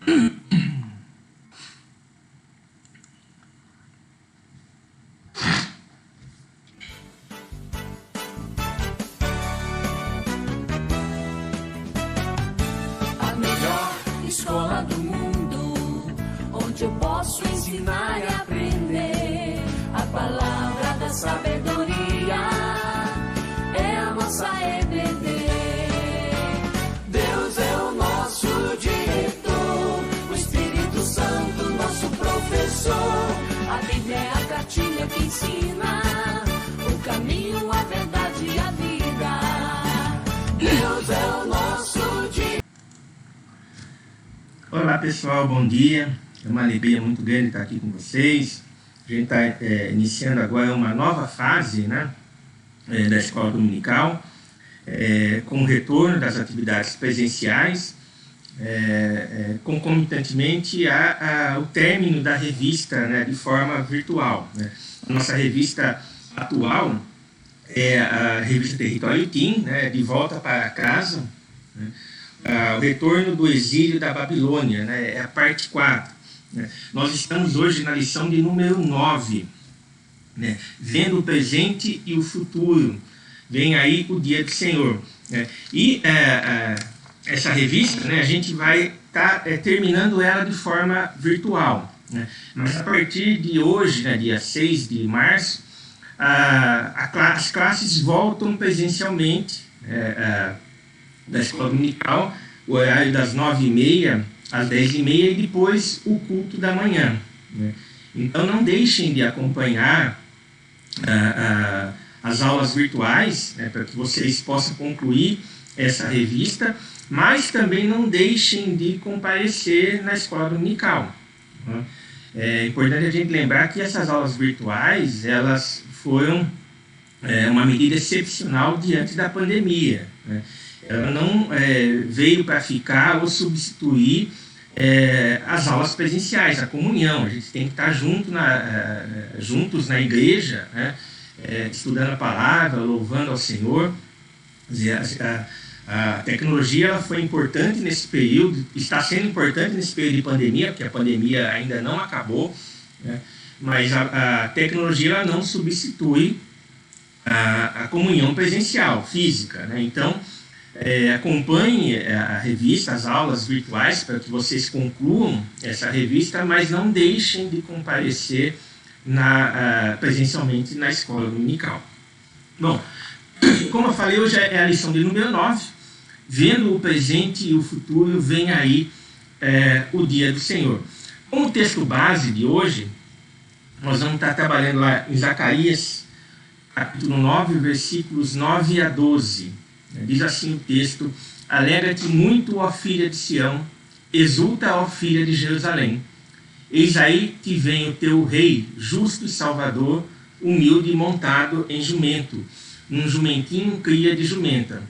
A melhor escola do mundo, onde eu posso ensinar e aprender. A palavra da sabedoria é a nossa EBD. Deus é o nosso diretor, o Espírito Santo nosso professor. A Bíblia é a cartilha que ensina o caminho, a verdade e a vida. Deus é o nosso diretor. Olá pessoal, bom dia. É uma alegria muito grande estar aqui com vocês. A gente está iniciando agora uma nova fase, né, da escola dominical, com o retorno das atividades presenciais, concomitantemente ao término da revista, né, de forma virtual, né. A nossa revista atual é a revista Território Team, né, De Volta para Casa, né, o retorno do exílio da Babilônia, né, é a parte 4. Né. Nós estamos hoje na lição de número 9, né, vendo o presente e o futuro. Vem aí o dia do Senhor. Né. E essa revista, né, a gente vai estar terminando ela de forma virtual. Né. Mas a partir de hoje, né, dia 6 de março, as classes voltam presencialmente da escola dominical, o horário das 9h30 às 10h30 e depois o culto da manhã. Né. Então não deixem de acompanhar as aulas virtuais, né, para que vocês possam concluir essa revista, mas também não deixem de comparecer na escola dominical. Né. É importante a gente lembrar que essas aulas virtuais, elas foram uma medida excepcional diante da pandemia. Né. Ela não veio para ficar ou substituir as aulas presenciais, a comunhão. A gente tem que estar juntos na igreja, né, estudando a palavra, louvando ao Senhor. A tecnologia ela foi importante nesse período, está sendo importante nesse período de pandemia, porque a pandemia ainda não acabou, né, mas a tecnologia ela não substitui a comunhão presencial, física. Né. Então, acompanhe a revista, as aulas virtuais, para que vocês concluam essa revista, mas não deixem de comparecer presencialmente na escola dominical. Bom, como eu falei, hoje é a lição de número 9, vendo o presente e o futuro, vem aí o dia do Senhor. Como texto base de hoje, nós vamos estar trabalhando lá em Zacarias, capítulo 9, versículos 9 a 12. Diz assim o texto: alegra-te muito, ó filha de Sião, exulta, ó filha de Jerusalém. Eis aí que vem o teu rei, justo e salvador, humilde e montado em jumento, num jumentinho cria de jumenta.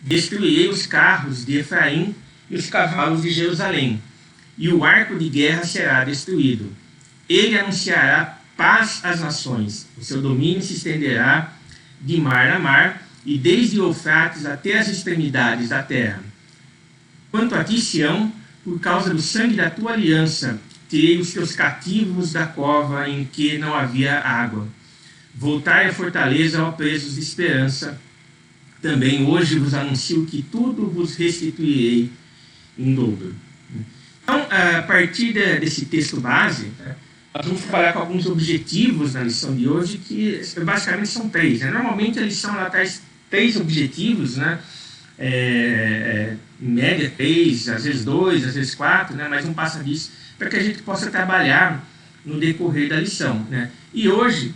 Destruirei os carros de Efraim e os cavalos de Jerusalém, e o arco de guerra será destruído. Ele anunciará paz às nações, o seu domínio se estenderá de mar a mar, e desde o Eufrates até as extremidades da terra. Quanto a ti, Sião, por causa do sangue da tua aliança, tirei os teus cativos da cova em que não havia água. Voltai à fortaleza, ó presos de esperança. Também hoje vos anuncio que tudo vos restituirei em dobro. Então, a partir desse texto base, nós vamos trabalhar com alguns objetivos na lição de hoje, que basicamente são 3. Né? Normalmente a lição ela traz 3 objetivos, né? Em média 3, às vezes 2, às vezes 4, né? Mas não passa disso, para que a gente possa trabalhar no decorrer da lição. Né? E hoje,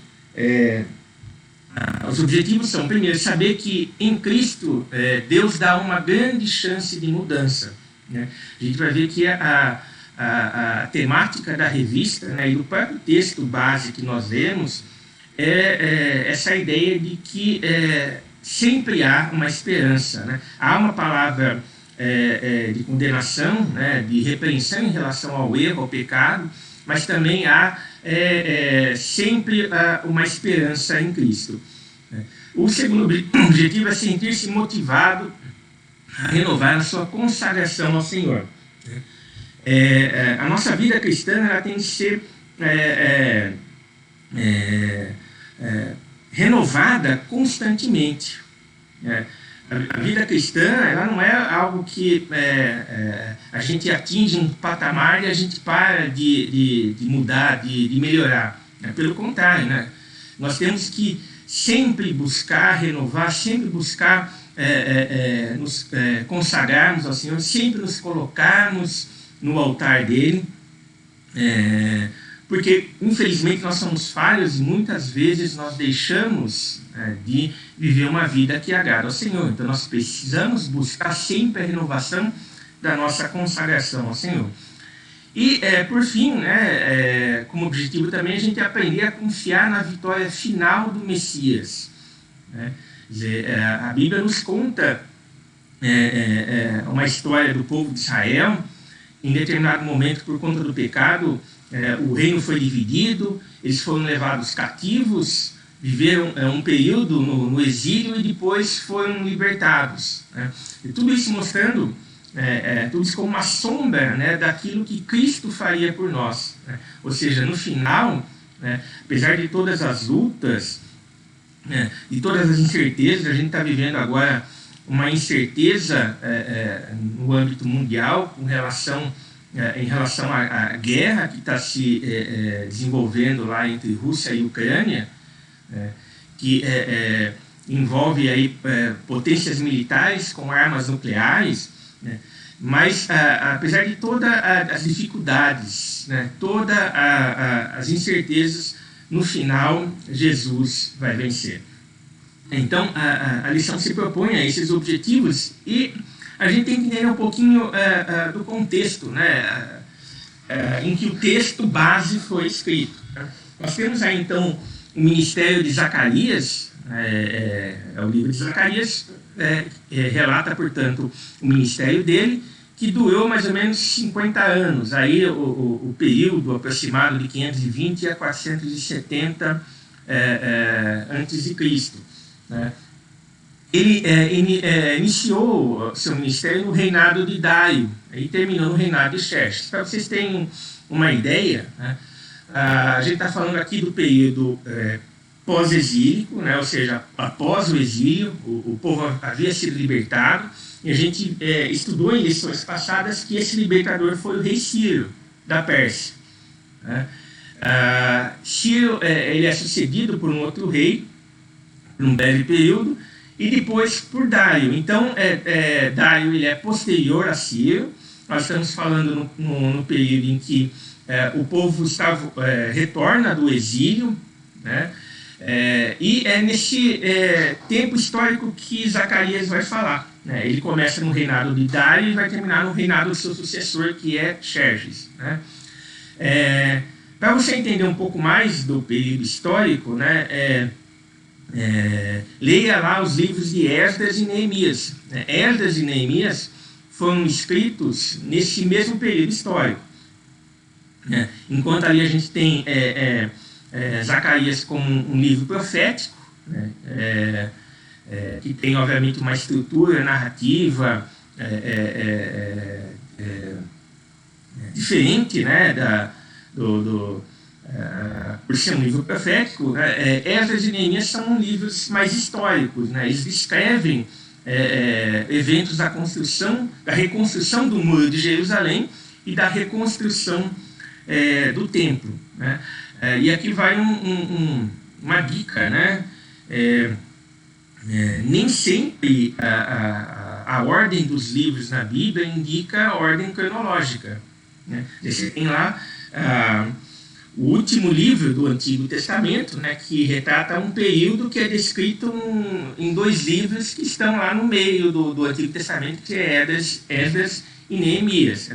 os objetivos são, primeiro, saber que em Cristo Deus dá uma grande chance de mudança. Né? A gente vai ver que a temática da revista, né, e do próprio texto base que nós lemos essa ideia de que sempre há uma esperança. Né? Há uma palavra de condenação, né, de repreensão em relação ao erro, ao pecado, mas também há sempre uma esperança em Cristo. O segundo objetivo é sentir-se motivado a renovar a sua consagração ao Senhor. A nossa vida cristã ela tem que ser renovada constantemente. A vida cristã ela não é algo que a gente atinge um patamar e a gente para de mudar, de melhorar. Pelo contrário, né? Nós temos que sempre buscar renovar, sempre buscar nos consagrarmos ao Senhor, sempre nos colocarmos no altar dele, porque infelizmente nós somos falhos e muitas vezes nós deixamos de viver uma vida que agrada ao Senhor. Então nós precisamos buscar sempre a renovação da nossa consagração ao Senhor. E por fim, como objetivo também a gente aprender a confiar na vitória final do Messias. A Bíblia nos conta uma história do povo de Israel. Em determinado momento, por conta do pecado, o reino foi dividido, eles foram levados cativos, viveram um período no exílio e depois foram libertados. E tudo isso mostrando, tudo isso como uma sombra daquilo que Cristo faria por nós. Ou seja, no final, apesar de todas as lutas, de todas as incertezas, a gente está vivendo agora uma incerteza no âmbito mundial em relação à guerra que está se desenvolvendo lá entre Rússia e Ucrânia, que envolve aí potências militares com armas nucleares, mas apesar de todas as dificuldades, todas as incertezas, no final Jesus vai vencer. Então a lição se propõe a esses objetivos e a gente tem que entender um pouquinho do contexto, em que o texto base foi escrito. Nós temos aí então o ministério de Zacarias, o livro de Zacarias relata, portanto, o ministério dele, que durou mais ou menos 50 anos, aí o período aproximado de 520 a 470 a.C. Ele iniciou seu ministério no reinado de Dário e terminou no reinado de Xerxes. Para vocês terem uma ideia, a gente está falando aqui do período pós-exílico, ou seja, após o exílio, o povo havia sido libertado, e a gente estudou em lições passadas que esse libertador foi o rei Ciro, da Pérsia. Ciro ele é sucedido por um outro rei, por um breve período, e depois por Dário. Então, Dário ele é posterior a Ciro. Nós estamos falando no período em que o povo retorna do exílio, e é nesse tempo histórico que Zacarias vai falar. Ele começa no reinado de Dário e vai terminar no reinado do seu sucessor, que é Xerxes. Para você entender um pouco mais do período histórico, leia lá os livros de Esdras e Neemias. Esdras e Neemias foram escritos nesse mesmo período histórico. Enquanto ali a gente tem Zacarias como um livro profético, que tem obviamente uma estrutura narrativa diferente por ser um livro profético. Esdras e Neemias são livros mais históricos, eles descrevem eventos da reconstrução do Muro de Jerusalém e da reconstrução do templo. E aqui vai uma dica, nem sempre a ordem dos livros na Bíblia indica a ordem cronológica. Você tem lá o último livro do Antigo Testamento, que retrata um período que é descrito em dois livros que estão lá no meio do Antigo Testamento, que é Esdras e Neemias.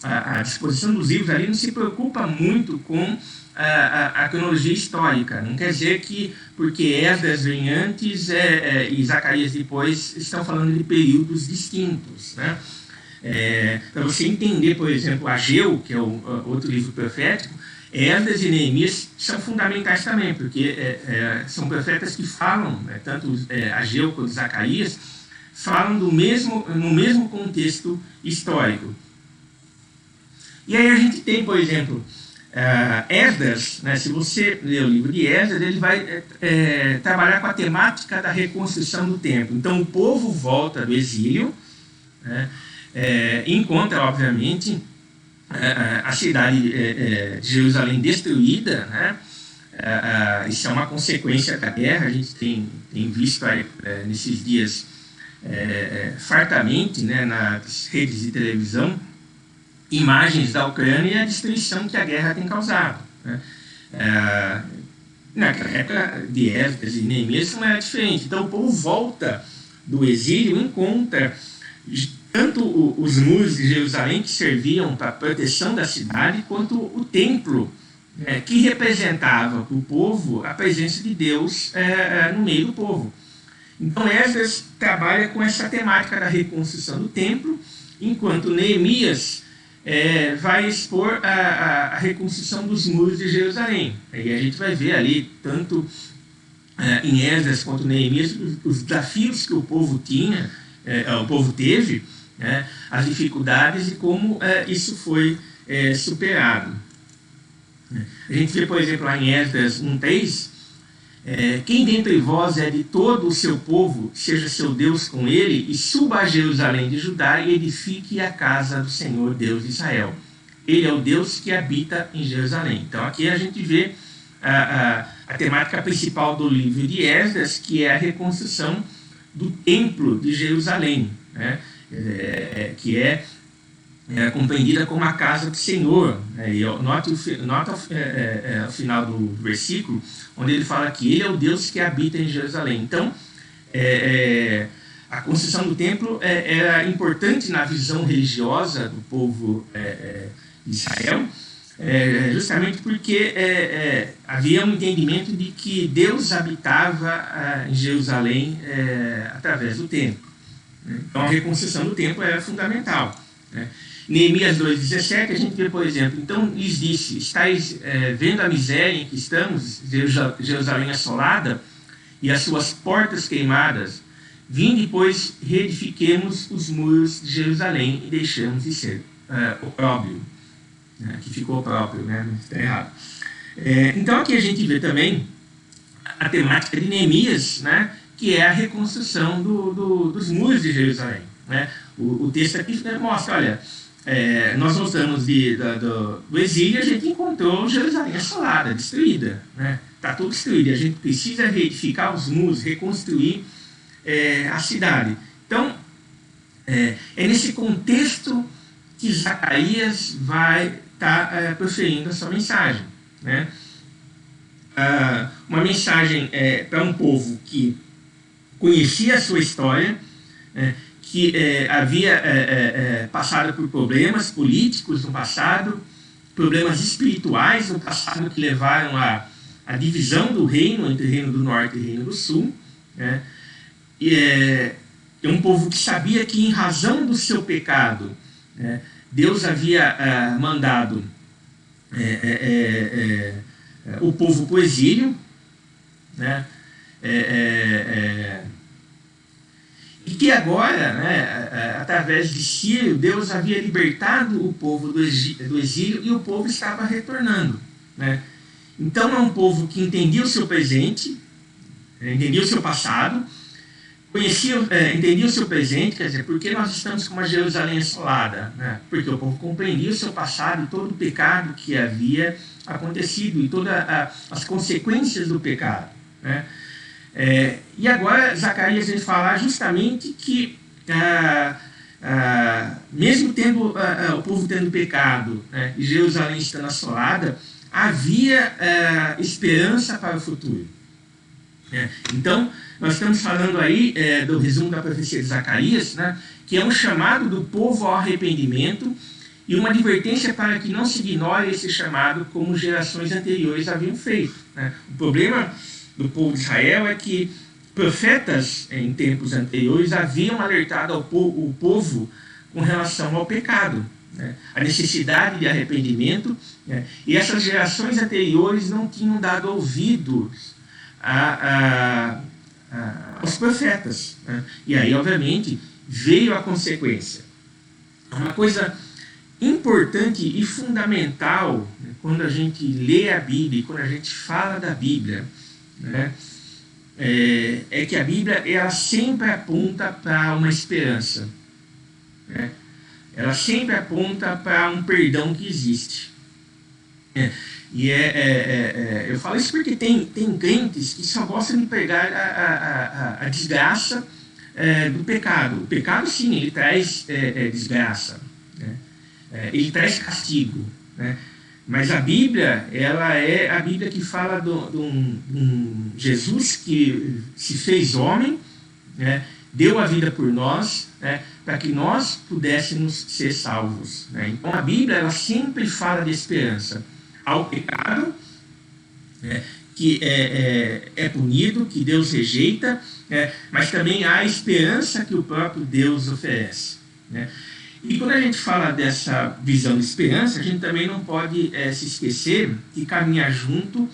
A disposição dos livros ali não se preocupa muito com a cronologia histórica. Não quer dizer que, porque Esdras vem antes e Zacarias depois, estão falando de períodos distintos. Para você entender, por exemplo, Ageu, que é o outro livro profético, Esdras e Neemias são fundamentais também, porque são profetas que falam, tanto Ageu quanto Zacarias, falam no mesmo contexto histórico. E aí a gente tem, por exemplo, Esdras, né? Se você ler o livro de Esdras, ele vai trabalhar com a temática da reconstrução do templo. Então o povo volta do exílio, né? Encontra, obviamente, a cidade de Jerusalém destruída, né? Isso é uma consequência da guerra. A gente tem visto aí, nesses dias fartamente, né, nas redes de televisão, imagens da Ucrânia e a destruição que a guerra tem causado, né? Na época de Esdras e Neemias não era diferente. Então o povo volta do exílio e encontra tanto os muros de Jerusalém, que serviam para a proteção da cidade, quanto o templo, que representava para o povo a presença de Deus no meio do povo. Então Esdras trabalha com essa temática da reconstrução do templo, enquanto Neemias vai expor a reconstrução dos muros de Jerusalém. E a gente vai ver ali, tanto em Esdras quanto Neemias, os desafios que o povo teve, né, as dificuldades e como isso foi superado. A gente vê, por exemplo, lá em Esdras 1:3, quem dentre vós é de todo o seu povo, seja seu Deus com ele, e suba a Jerusalém de Judá e edifique a casa do Senhor, Deus de Israel. Ele é o Deus que habita em Jerusalém. Então aqui a gente vê a temática principal do livro de Esdras, que é a reconstrução do templo de Jerusalém, né? Que é compreendida como a casa do Senhor. E nota o final do versículo, onde ele fala que ele é o Deus que habita em Jerusalém. Então, a construção do templo era importante na visão religiosa do povo de Israel, justamente porque havia um entendimento de que Deus habitava em Jerusalém através do templo. Então, a reconstrução do templo era fundamental, né? Neemias 2,17, a gente vê, por exemplo, então lhes disse: estáis vendo a miséria em que estamos, Jerusalém assolada e as suas portas queimadas. Vinde, pois, reedifiquemos os muros de Jerusalém e deixamos de ser opróbrio. Que ficou próprio, né? Não está errado. Então aqui a gente vê também a temática de Neemias, né? Que é a reconstrução dos muros de Jerusalém, né? O texto aqui mostra, olha, nós voltamos do exílio e a gente encontrou Jerusalém assolada, destruída, né? Está tudo destruído, e a gente precisa reedificar os muros, reconstruir a cidade. Então, é nesse contexto que Zacarias vai estar proferindo a sua mensagem, né? Uma mensagem para um povo que conhecia a sua história, que havia passado por problemas políticos no passado, problemas espirituais no passado que levaram à divisão do reino entre o Reino do Norte e o Reino do Sul, né? E é um povo que sabia que, em razão do seu pecado, Deus havia mandado o povo para o exílio, né? E que agora, né, através de Ciro, Deus havia libertado o povo do exílio e o povo estava retornando, né? Então é um povo que entendia o seu presente, entendia o seu passado, entendia o seu presente, quer dizer, porque nós estamos com uma Jerusalém assolada, né? Porque o povo compreendia o seu passado e todo o pecado que havia acontecido e todas as consequências do pecado, né? E agora Zacarias vai falar justamente que mesmo tendo o povo tendo pecado, né, e Jerusalém estando assolada, havia esperança para o futuro. Então, nós estamos falando aí do resumo da profecia de Zacarias, né, que é um chamado do povo ao arrependimento e uma advertência para que não se ignore esse chamado como gerações anteriores haviam feito, né? O problema do povo de Israel é que profetas em tempos anteriores haviam alertado o povo com relação ao pecado, né? A necessidade de arrependimento, né? E essas gerações anteriores não tinham dado ouvidos aos profetas, né? E aí, obviamente, veio a consequência. Uma coisa importante e fundamental, né, quando a gente lê a Bíblia, quando a gente fala da Bíblia, né, é que a Bíblia ela sempre aponta para uma esperança, né? Ela sempre aponta para um perdão que existe. Eu falo isso porque tem crentes que só gostam de pegar a desgraça do pecado. O pecado, sim, ele traz desgraça, né? Ele traz castigo, né? Mas a Bíblia, ela é a Bíblia que fala de um Jesus que se fez homem, né? Deu a vida por nós, né? Para que nós pudéssemos ser salvos, né? Então a Bíblia, ela sempre fala de esperança ao pecado, né? Que é punido, que Deus rejeita, né? Mas também há a esperança que o próprio Deus oferece, né? E quando a gente fala dessa visão de esperança, a gente também não pode se esquecer que caminha junto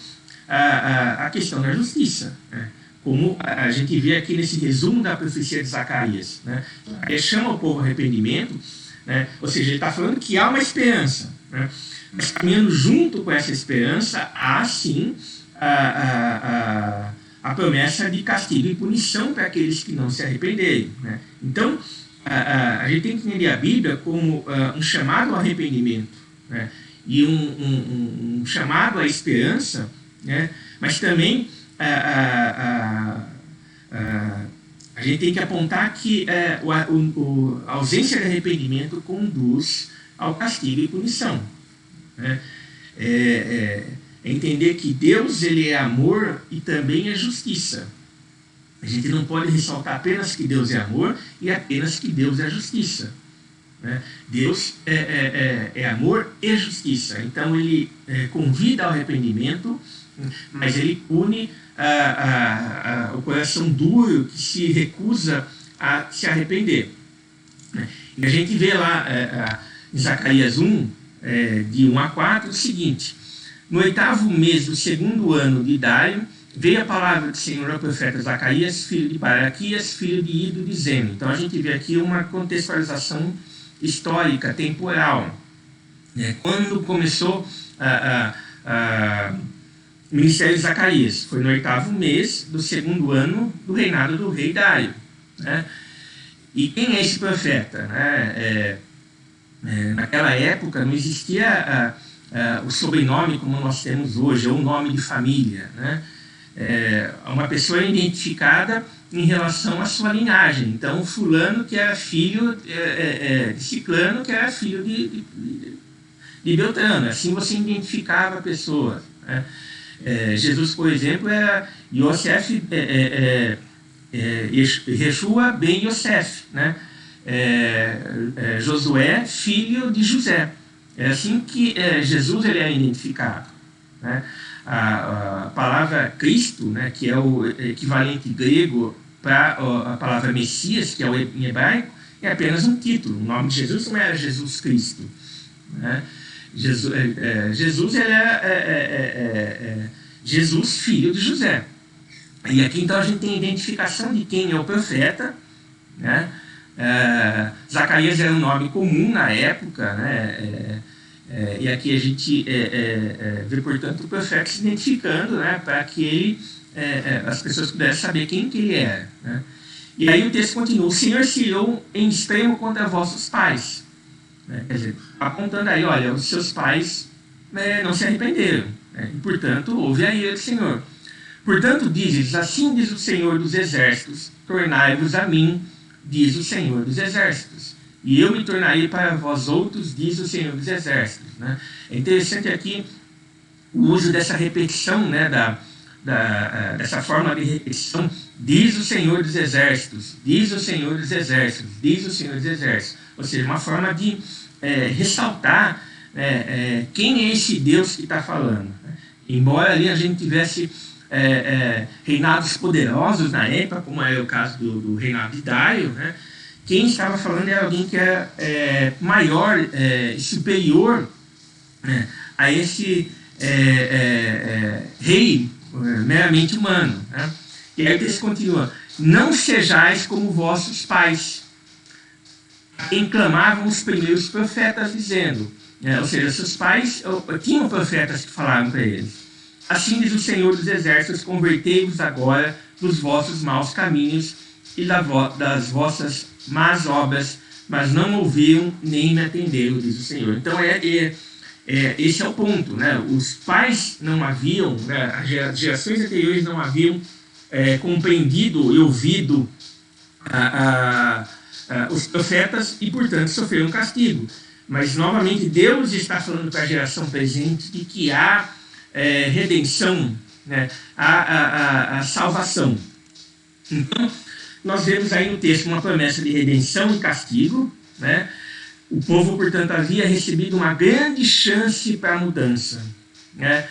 a questão da justiça, né? Como a gente vê aqui nesse resumo da profecia de Zacarias, né? Ele chama o povo ao arrependimento, né? Ou seja, ele está falando que há uma esperança, né? Mas caminhando junto com essa esperança, há sim a promessa de castigo e punição para aqueles que não se arrependerem, né? Então, a gente tem que entender a Bíblia como um chamado ao arrependimento, né? E um chamado à esperança, né? Mas também a gente tem que apontar que a ausência de arrependimento conduz ao castigo e punição, né? Entender que Deus ele é amor e também é justiça. A gente não pode ressaltar apenas que Deus é amor e apenas que Deus é justiça, né? Deus é amor e justiça. Então ele convida ao arrependimento, mas ele pune o coração duro que se recusa a se arrepender, né? E a gente vê lá em Zacarias 1, de 1 a 4, o seguinte: no 8º mês do 2º ano de Dário, veio a palavra do Senhor ao profeta Zacarias, filho de Baraquias, filho de Ido, dizendo. Então a gente vê aqui uma contextualização histórica, temporal, né? Quando começou o ministério de Zacarias? Foi no 8º mês do 2º ano do reinado do rei Dário, né? E quem é esse profeta, né? Naquela época não existia o sobrenome como nós temos hoje, ou o nome de família, né? Uma pessoa é identificada em relação à sua linhagem. Então, fulano que era filho de ciclano, que era filho de Beltrano. Assim você identificava a pessoa, né? Jesus, por exemplo, era Yosef, Yeshua ben Yosef, né? Josué, filho de José. É assim que Jesus ele é identificado, né? A palavra Cristo, né, que é o equivalente grego para a palavra Messias, que é o em hebraico, é apenas um título. O nome de Jesus não era Jesus Cristo, né? Jesus ele é Jesus, filho de José. E aqui então a gente tem a identificação de quem é o profeta, né? Zacarias era um nome comum na época, né? E aqui a gente vê, portanto, o profeta se identificando, né, para que as pessoas pudessem saber quem que ele era, né? E aí o texto continua: o Senhor se irou em extremo contra vossos pais, né? Quer dizer, apontando aí, olha, os seus pais não se arrependeram, né? E, portanto, houve a ira do Senhor. Portanto, dizes, assim diz o Senhor dos Exércitos, tornai-vos a mim, diz o Senhor dos Exércitos, e eu me tornarei para vós outros, diz o Senhor dos Exércitos, né? É interessante aqui o uso dessa repetição, né, dessa forma de repetição, diz o Senhor dos Exércitos, diz o Senhor dos Exércitos, diz o Senhor dos Exércitos. Ou seja, uma forma de ressaltar quem é esse Deus que está falando, né? Embora ali a gente tivesse reinados poderosos na época, como é o caso do reinado de Dário, né? Quem estava falando era alguém que era maior e superior, né, a esse rei meramente humano, né? E aí o texto continua: não sejais como vossos pais. quem clamavam os primeiros profetas, dizendo, ou seja, seus pais tinham profetas que falaram para eles. Assim diz o Senhor dos Exércitos, convertei-vos agora dos vossos maus caminhos e das vossas más obras, mas não ouviram nem me atenderam, diz o Senhor. Então, esse é o ponto, né? Os pais não haviam, né? As gerações anteriores não haviam compreendido e ouvido os profetas e, portanto, sofreram castigo. Mas, novamente, Deus está falando para a geração presente de que há redenção, né? Há salvação. Então, nós vemos aí no texto uma promessa de redenção e castigo, né? O povo, portanto, havia recebido uma grande chance para a mudança, né?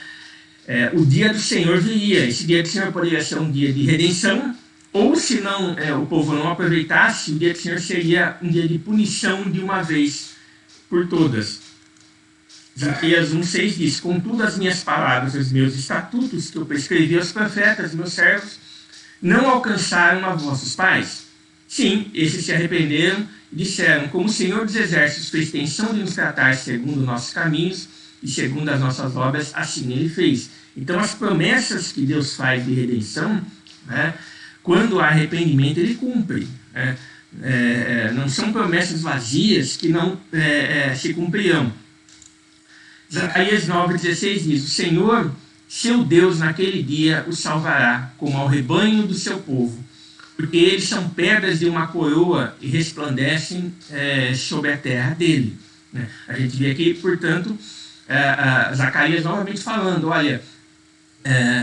O dia do Senhor viria. Esse dia do Senhor poderia ser um dia de redenção, ou se não, o povo não aproveitasse, o dia do Senhor seria um dia de punição de uma vez por todas. Zacarias 1,6 diz, contudo as minhas palavras, os meus estatutos que eu prescrevi aos profetas, meus servos, não alcançaram a vossos pais? Sim, esses se arrependeram e disseram, como o Senhor dos Exércitos fez tensão de nos tratar segundo nossos caminhos e segundo as nossas obras, assim ele fez. Então as promessas que Deus faz de redenção, né, quando há arrependimento, ele cumpre. Não são promessas vazias que não se cumprirão. Zacarias 9,16 diz, o Senhor, seu Deus, naquele dia o salvará, como ao rebanho do seu povo, porque eles são pedras de uma coroa e resplandecem sobre a terra dele. Né? A gente vê aqui, portanto, Zacarias novamente falando, olha,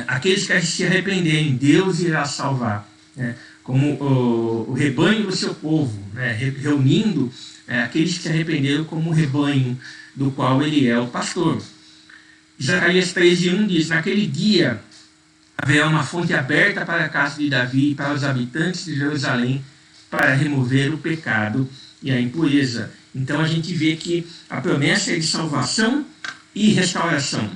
aqueles que se arrependerem, Deus irá salvar, né? Como o rebanho do seu povo, né? Reunindo aqueles que se arrependeram como o rebanho do qual ele é o pastor. Zacarias 13:1 diz, naquele dia haverá uma fonte aberta para a casa de Davi e para os habitantes de Jerusalém para remover o pecado e a impureza. Então a gente vê que a promessa é de salvação e restauração.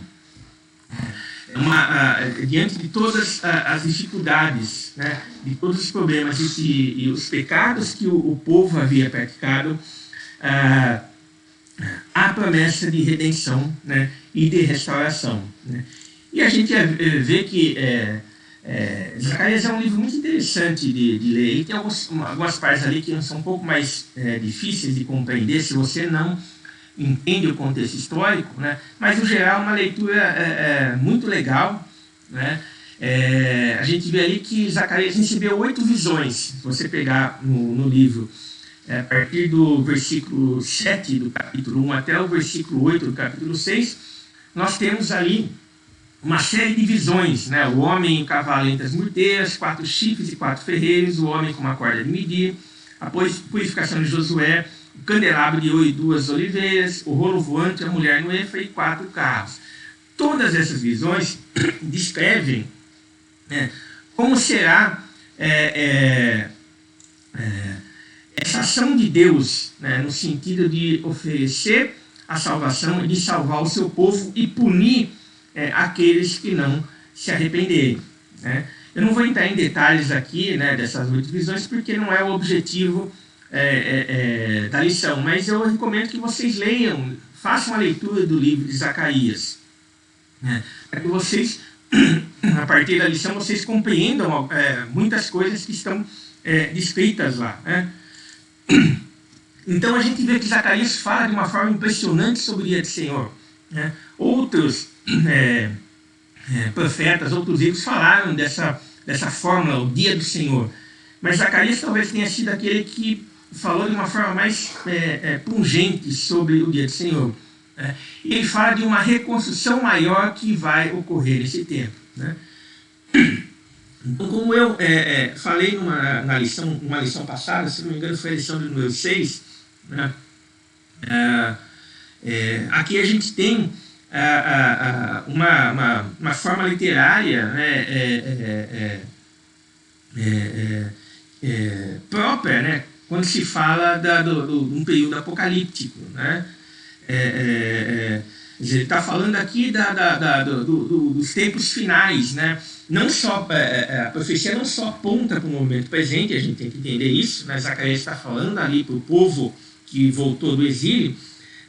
Diante de todas as dificuldades, né, de todos os problemas e os pecados que o povo havia praticado, há promessa de redenção, né, e de restauração. Né. E a gente vê que Zacarias é um livro muito interessante de ler. E tem algumas partes ali que são um pouco mais difíceis de compreender se você não entende o contexto histórico, né? Mas, no geral, é uma leitura muito legal. Né? A gente vê ali que Zacarias recebeu 8 visões. Se você pegar no livro, a partir do versículo 7 do capítulo 1 até o versículo 8 do capítulo 6, nós temos ali uma série de visões, né? O homem em cavalo entre as murteiras, 4 chifres e 4 ferreiros, o homem com uma corda de medir, a purificação de Josué, o candelabro de ouro e 2 oliveiras, o rolo voante, a mulher no Éfra e 4 carros. Todas essas visões descrevem como será essa ação de Deus, né, no sentido de oferecer a salvação e de salvar o seu povo e punir aqueles que não se arrependerem. Né? Eu não vou entrar em detalhes aqui, né, dessas 8 visões, porque não é o objetivo da lição, mas eu recomendo que vocês leiam, façam a leitura do livro de Zacarias, né, para que vocês, a partir da lição, vocês compreendam muitas coisas que estão descritas lá. Né? Então a gente vê que Zacarias fala de uma forma impressionante sobre o dia do Senhor. Né? Outros profetas, outros livros falaram dessa fórmula, o dia do Senhor. Mas Zacarias talvez tenha sido aquele que falou de uma forma mais pungente sobre o dia do Senhor. Né? E ele fala de uma reconstrução maior que vai ocorrer nesse tempo. Né? Então, como eu falei numa lição passada, se não me engano foi a lição de número 6, né? Aqui a gente tem uma forma literária, né, própria, né, quando se fala de um período apocalíptico. Né? Ele está falando aqui dos tempos finais. Né? Não só, a profecia não só aponta para o momento presente, a gente tem que entender isso, mas Zacarias está falando ali para o povo que voltou do exílio,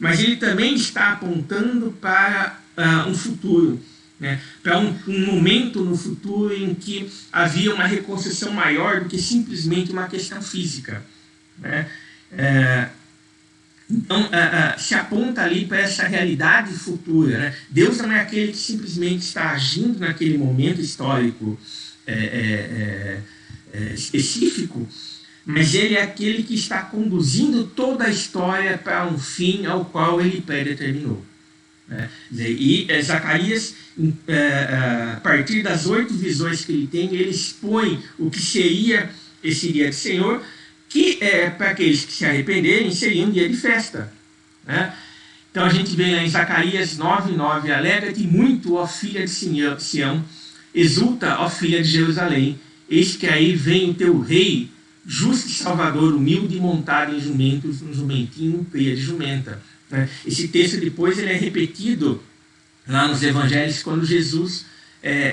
mas ele também está apontando para um futuro, né? Para um momento no futuro em que havia uma reconstrução maior do que simplesmente uma questão física, né? Então, se aponta ali para essa realidade futura, né? Deus não é aquele que simplesmente está agindo naquele momento histórico específico, mas ele é aquele que está conduzindo toda a história para um fim ao qual ele predeterminou. E Zacarias, a partir das 8 visões que ele tem, ele expõe o que seria esse dia do Senhor, que para aqueles que se arrependerem seria um dia de festa, né? Então a gente vê lá em Zacarias 9:9, alegra-te muito, ó filha de Sião, exulta, ó filha de Jerusalém, eis que aí vem o teu rei, justo e salvador, humilde, montado em jumentos, um jumentinho, cria de jumenta. Esse texto depois ele é repetido lá nos evangelhos quando Jesus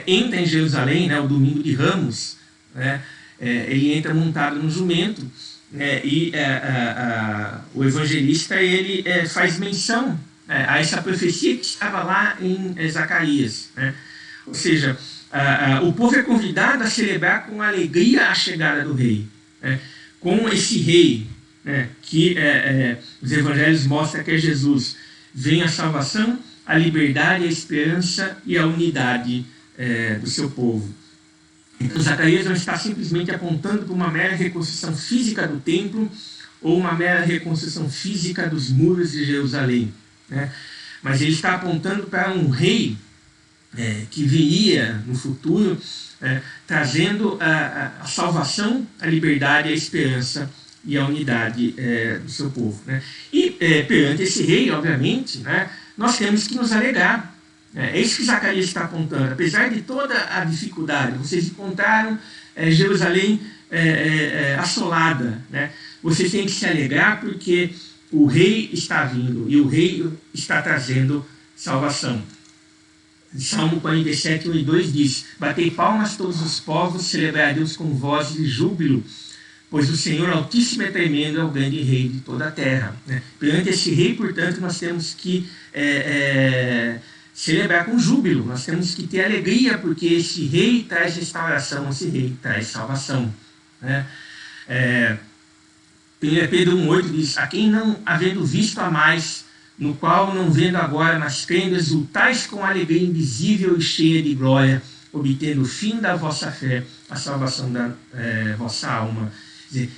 entra em Jerusalém, né, o domingo de Ramos, né, ele entra montado no jumento, e o evangelista ele faz menção a essa profecia que estava lá em Zacarias, né? Ou seja, o povo é convidado a celebrar com alegria a chegada do rei, com esse rei, que os evangelhos mostram que é Jesus. Vem a salvação, a liberdade, a esperança e a unidade do seu povo. Então Zacarias não está simplesmente apontando para uma mera reconstrução física do templo ou uma mera reconstrução física dos muros de Jerusalém, né? Mas ele está apontando para um rei que viria no futuro, trazendo a salvação, a liberdade, a esperança e a unidade do seu povo, né? E perante esse rei, obviamente, né, nós temos que nos alegrar. É isso que Zacarias está apontando. Apesar de toda a dificuldade, vocês encontraram Jerusalém assolada, né? Vocês têm que se alegrar porque o rei está vindo e o rei está trazendo salvação. Salmo 47, 1 e 2 diz: batei palmas todos os povos, celebrai a Deus com voz de júbilo, pois o Senhor Altíssimo é tremendo, é o grande rei de toda a terra, né? Perante esse rei, portanto, nós temos que celebrar com júbilo, nós temos que ter alegria, porque esse rei traz restauração, esse rei traz salvação, né? 1 Pedro 1,8 diz: a quem não havendo visto a mais, no qual não vendo agora, mas crendo, exultais com alegria invisível e cheia de glória, obtendo o fim da vossa fé, a salvação da vossa alma. Quer dizer,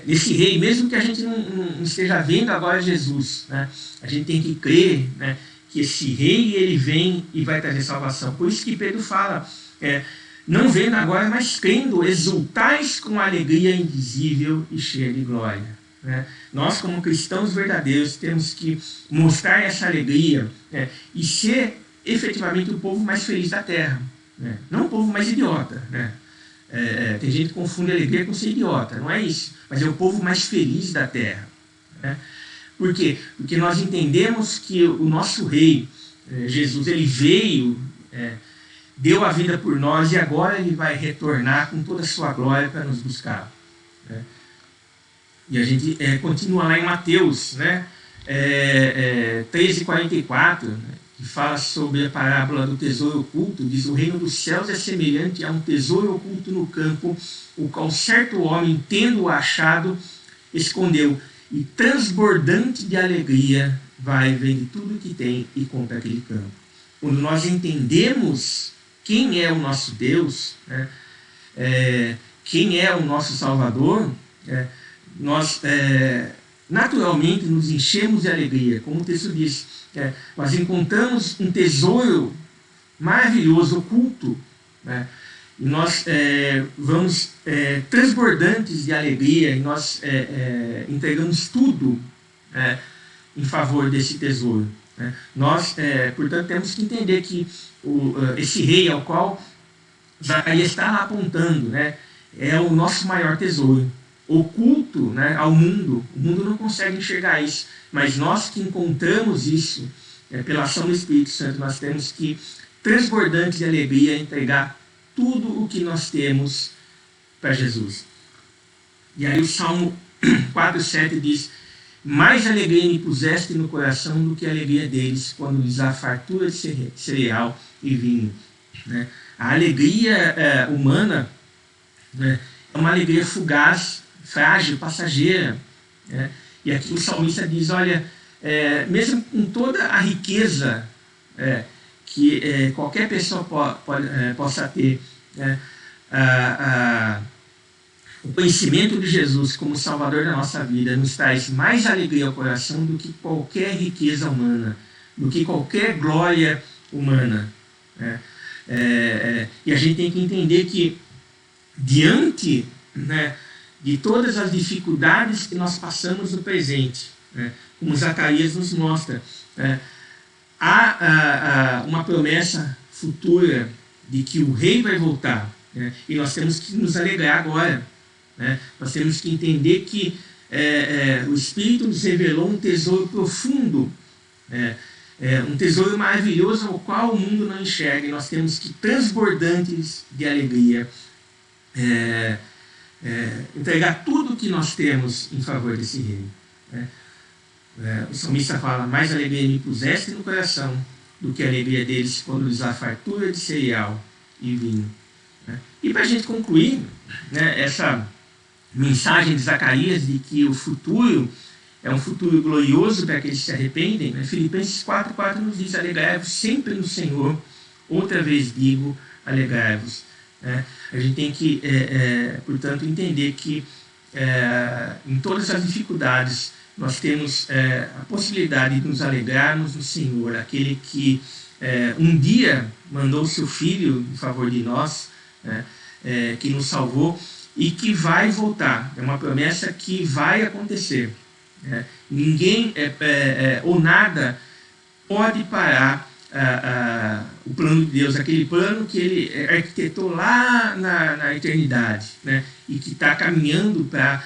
esse rei, mesmo que a gente não esteja vendo agora Jesus, né, a gente tem que crer, né, que esse rei ele vem e vai trazer salvação. Por isso que Pedro fala, não vendo agora, mas crendo, exultais com alegria invisível e cheia de glória, né? Nós, como cristãos verdadeiros, temos que mostrar essa alegria, e ser efetivamente o povo mais feliz da terra, né? Não o povo mais idiota, né? Tem gente que confunde alegria com ser idiota, não é isso, mas é o povo mais feliz da terra, né? Por quê? Porque nós entendemos que o nosso rei, Jesus, ele veio, deu a vida por nós e agora ele vai retornar com toda a sua glória para nos buscar, né? E a gente continua lá em Mateus, né, 13:44, né, que fala sobre a parábola do tesouro oculto. Diz: o reino dos céus é semelhante a um tesouro oculto no campo, o qual certo homem, tendo-o achado, escondeu, e transbordante de alegria vai, vende tudo que tem e compra aquele campo. Quando nós entendemos quem é o nosso Deus, né, quem é o nosso Salvador, nós naturalmente nos enchemos de alegria. Como o texto diz, nós encontramos um tesouro maravilhoso, oculto, né? E nós vamos transbordantes de alegria, e nós entregamos tudo em favor desse tesouro, né? Nós, portanto, temos que entender que esse rei ao qual Zacarias está apontando, né, é o nosso maior tesouro, oculto, né, ao mundo. O mundo não consegue enxergar isso, mas nós que encontramos isso pela ação do Espírito Santo, nós temos que, transbordantes de alegria, entregar tudo o que nós temos para Jesus. E aí o Salmo 4:7 diz: mais alegria me puseste no coração do que a alegria deles, quando lhes há fartura de cereal e vinho. Né? A alegria humana, né, é uma alegria fugaz, frágil, passageira. Né? E aqui o salmista diz, olha, mesmo com toda a riqueza que qualquer pessoa possa ter, né, o conhecimento de Jesus como Salvador da nossa vida nos traz mais alegria ao coração do que qualquer riqueza humana, do que qualquer glória humana. Né? E a gente tem que entender que, diante, né, de todas as dificuldades que nós passamos no presente, né, como Zacarias nos mostra, há uma promessa futura de que o rei vai voltar, né, e nós temos que nos alegrar agora. Né? Nós temos que entender que o Espírito nos revelou um tesouro profundo, um tesouro maravilhoso ao qual o mundo não enxerga, e nós temos que, transbordantes de alegria, entregar tudo o que nós temos em favor desse rei. Né? O salmista fala, mais alegria me puseste no coração do que a alegria deles quando lhes há fartura de cereal e vinho. Né? E para a gente concluir, né, essa mensagem de Zacarias de que o futuro é um futuro glorioso para aqueles que se arrependem, né? Filipenses 4,4 nos diz, alegrai-vos sempre no Senhor, outra vez digo, alegrai-vos. A gente tem que, portanto, entender que em todas as dificuldades nós temos a possibilidade de nos alegrarmos no Senhor, aquele que um dia mandou o seu Filho em favor de nós, que nos salvou e que vai voltar. É uma promessa que vai acontecer. Ninguém ou nada pode parar o plano de Deus, aquele plano que Ele arquitetou lá na eternidade, né? E que está caminhando para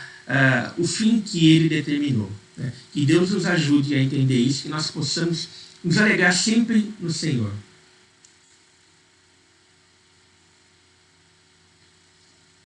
o fim que Ele determinou. Né? Que Deus nos ajude a entender isso, que nós possamos nos alegrar sempre no Senhor.